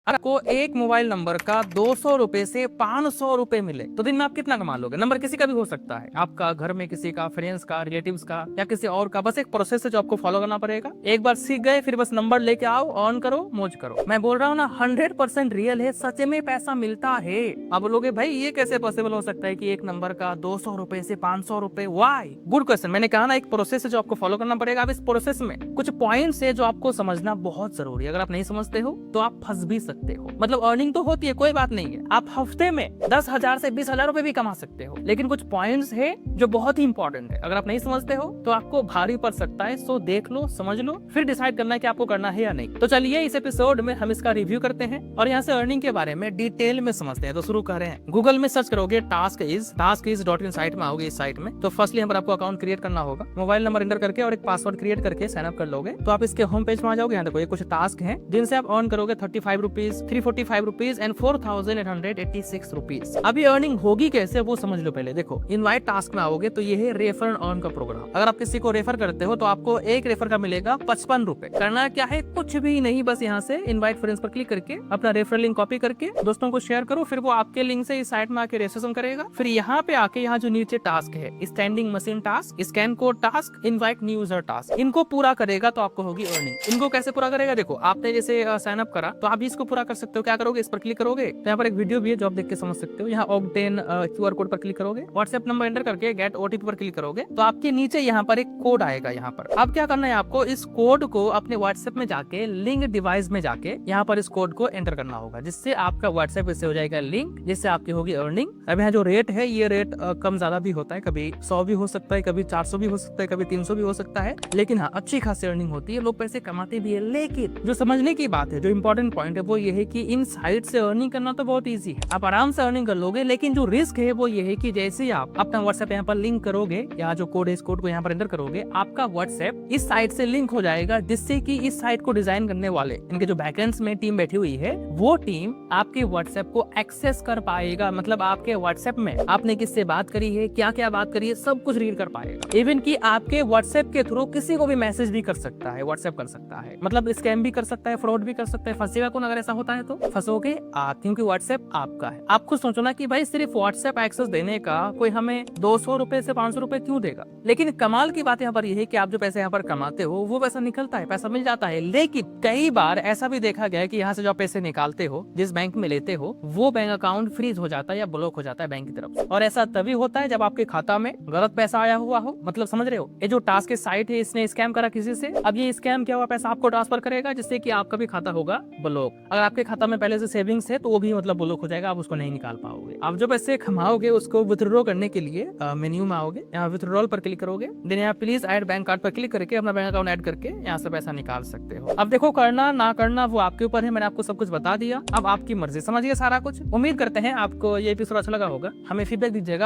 अगर आपको एक मोबाइल नंबर का 200 रुपए से 500 रुपए मिले तो दिन में आप कितना कमा लोगे? नंबर किसी का भी हो सकता है, आपका, घर में किसी का, फ्रेंड्स का, रिलेटिव्स का या किसी और का। बस एक प्रोसेस है जो आपको फॉलो करना पड़ेगा। एक बार सीख गए फिर बस नंबर लेके आओ, ऑन करो, मौज करो। मैं बोल रहा हूँ ना, 100% रियल है, सच में पैसा मिलता है। आप बोलोगे भाई ये कैसे पॉसिबल हो सकता है कि एक नंबर का 200 रुपए से 500 रुपए? वाई? Good question. मैंने कहा ना, एक प्रोसेस है जो आपको फॉलो करना पड़ेगा। अब इस प्रोसेस में कुछ पॉइंट्स है जो आपको समझना बहुत जरूरी है। अगर आप नहीं समझते हो तो आप फंस भी सकते हो। मतलब अर्निंग तो होती है, कोई बात नहीं है, आप हफ्ते में 10,000 से 20,000 रुपए भी कमा सकते हो, लेकिन कुछ पॉइंट्स है जो बहुत ही इंपॉर्टेंट है। अगर आप नहीं समझते हो तो आपको भारी पड़ सकता है। सो देख लो, समझ लो, फिर डिसाइड करना है कि आपको करना है या नहीं। तो चलिए इस एपिसोड में हम इसका रिव्यू करते हैं और यहाँ से अर्निंग के बारे में डिटेल में समझते हैं। तो शुरू कर रहे हैं। गूगल में सर्च करोगे taskiz.in साइट में आओगे। इस साइट में तो फर्स्टली यहाँ पर आपको अकाउंट क्रिएट करना होगा। मोबाइल नंबर एंटर करके और एक पासवर्ड क्रिएट करके साइन अप कर लोगे तो आप इसके होम पेज में आ जाओगे। यहाँ देखो ये कुछ टास्क हैं जिनसे आप अर्न करोगे 35 रुपीज, 345 रुपीज एंड 4,886 रुपीज। अभी अर्निंग होगी कैसे वो समझ लो पहले। देखो इनवाइट टास्क में आओगे तो ये है रेफर एंड अर्न का प्रोग्राम। अगर आप किसी को रेफर करते हो तो आपको एक रेफर का मिलेगा 55 रुपए। करना क्या है, कुछ भी नहीं, बस यहाँ से इनवाइट फ्रेंड्स पर क्लिक करके अपना रेफर लिंक कॉपी करके दोस्तों को शेयर करो। फिर वो आपके लिंक से इस साइट में आके रजिस्ट्रेशन करेगा। फिर यहाँ पे आके यहाँ जो नीचे टास्क है, standing machine task, scan code task, invite new user task, इनको पूरा करेगा तो आपको होगी अर्निंग। इनको कैसे पूरा करेगा? देखो आपने जैसे साइन अप करा तो आप भी इसको पूरा कर सकते हो। क्या करोगे, इस पर क्लिक करोगे तो यहाँ पर एक वीडियो भी है जो आप देख के समझ सकते हो। यहाँ ऑक्टेन QR कोड पर क्लिक करोगे, व्हाट्सएप नंबर एंटर करके गेट OTP पर क्लिक करोगे तो आपके नीचे यहाँ पर एक कोड आएगा। यहाँ पर अब क्या करना है, आपको इस कोड को अपने व्हाट्सएप में जाके लिंक डिवाइस में जाके यहाँ पर इस कोड को एंटर करना होगा, जिससे आपका व्हाट्सएप इससे हो जाएगा लिंक, जिससे आपकी होगी अर्निंग। अब यहाँ जो रेट है ये रेट कम ज्यादा भी होता है, कभी 100 भी हो सकता है, कभी 400 भी हो सकता है, कभी 300 भी हो सकता है, लेकिन हाँ अच्छी खासी अर्निंग होती है, लोग पैसे कमाते भी है। लेकिन जो समझने की बात है, जो इंपॉर्टेंट पॉइंट है वो ये है कि इन साइट से अर्निंग करना तो बहुत ईजी है, आप आराम से अर्निंग कर लोगे। लेकिन जो रिस्क है वो ये है कि जैसे ही आप अपना व्हाट्सएप यहाँ पर लिंक करोगे या जो कोड है इस कोड को यहाँ पर एंटर करोगे, आपका व्हाट्सएप इस साइट से लिंक हो जाएगा, जिससे कि इस साइट को डिजाइन करने वाले इनके जो बैकएंड्स में टीम बैठी हुई है वो टीम आपके व्हाट्सएप को एक्सेस कर पाएगा। मतलब आपके व्हाट्सएप में आपने किससे बात करी है, क्या क्या बात करी है, सब कुछ रीड कर पाएगा। इवन कि आपके व्हाट्सएप के थ्रू किसी को भी मैसेज भी कर सकता है, व्हाट्सएप कर सकता है, मतलब स्कैम भी कर सकता है, फ्रॉड भी कर सकता है। फंसेगा कौन अगर ऐसा होता है? तो फंसोगे आप, क्योंकि व्हाट्सएप आपका है। आप खुद सोचो ना कि भाई सिर्फ व्हाट्सएप एक्सेस देने का कोई हमें 200 रुपए से 500 रुपए क्यों देगा? लेकिन कमाल की बात यहाँ पर यह है कि आप जो पैसे यहाँ पर कमाते हो वो पैसा निकलता है, पैसा मिल जाता है। लेकिन कई बार ऐसा भी देखा गया है कि यहाँ से जो पैसे निकालते हो, जिस बैंक में लेते हो, वो बैंक अकाउंट फ्रीज हो जाता है या ब्लॉक हो जाता है बैंक की तरफ से। और ऐसा तभी होता है जब आपके खाता में गलत पैसा आया हुआ हो। मतलब समझ रहे हो, ये जो टास्क की साइट है इसने स्कैम करा किसी से, अब ये स्कैम किया हुआ पैसा आपको ट्रांसफर करेगा, जिससे कि आपका भी खाता होगा ब्लॉक। अगर आपके खाता में पहले से सेविंग्स है तो वो भी मतलब ब्लॉक हो जाएगा, आप उसको नहीं निकाल पाओगे। आप जो पैसे कमाओगे उसको विथड्रॉ करने के लिए मेन्यू में आओगे, यहाँ विथड्रॉल पर क्लिक करोगे, देन यहाँ प्लीज ऐड बैंक कार्ड पर क्लिक करके अपना बैंक अकाउंट ऐड करके यहाँ से पैसा निकाल सकते हो। अब देखो करना ना करना वो आपके ऊपर है, मैंने आपको सब कुछ बता दिया, अब आपकी मर्जी। समझिए सारा कुछ। उम्मीद करते हैं आपको ये एपिसोड अच्छा लगा होगा, हमें फीडबैक दीजिएगा।